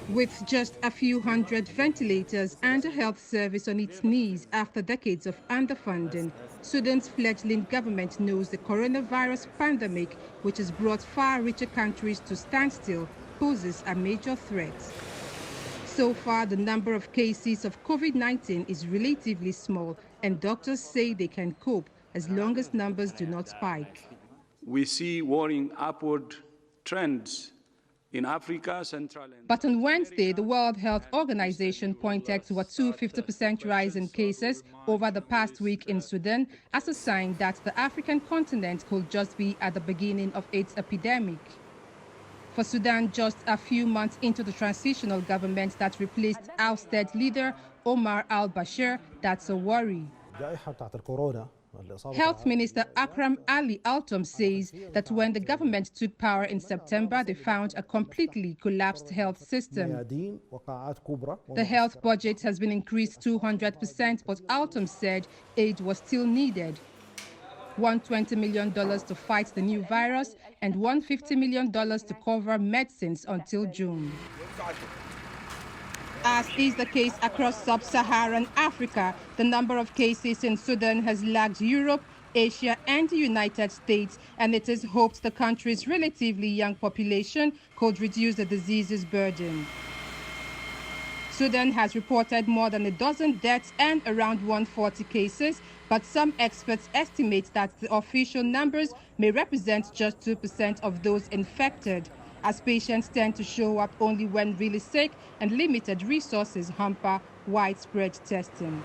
With just a few hundred ventilators and a health service on its knees after decades of underfunding, Sudan's fledgling government knows the coronavirus pandemic, which has brought far richer countries to standstill, poses a major threat. So far, the number of cases of COVID-19 is relatively small, and doctors say they can cope as long as numbers do not spike. We see worrying upward trends in Africa, But on Wednesday, the World Health Organization pointed to a 250% rise in cases over the past week in Sudan as a sign that the African continent could just be at the beginning of its epidemic. For Sudan, just a few months into the transitional government that replaced ousted leader Omar al-Bashir, that's a worry. Health Minister Akram Ali Altom says that when the government took power in September, they found a completely collapsed health system. The health budget has been increased 200%, but Altom said aid was still needed. $120 million to fight the new virus and $150 million to cover medicines until June. As is the case across sub-Saharan Africa, the number of cases in Sudan has lagged Europe, Asia and the United States, and it is hoped the country's relatively young population could reduce the disease's burden. Sudan has reported more than a dozen deaths and around 140 cases, but some experts estimate that the official numbers may represent just 2% of those infected, as patients tend to show up only when really sick and limited resources hamper widespread testing.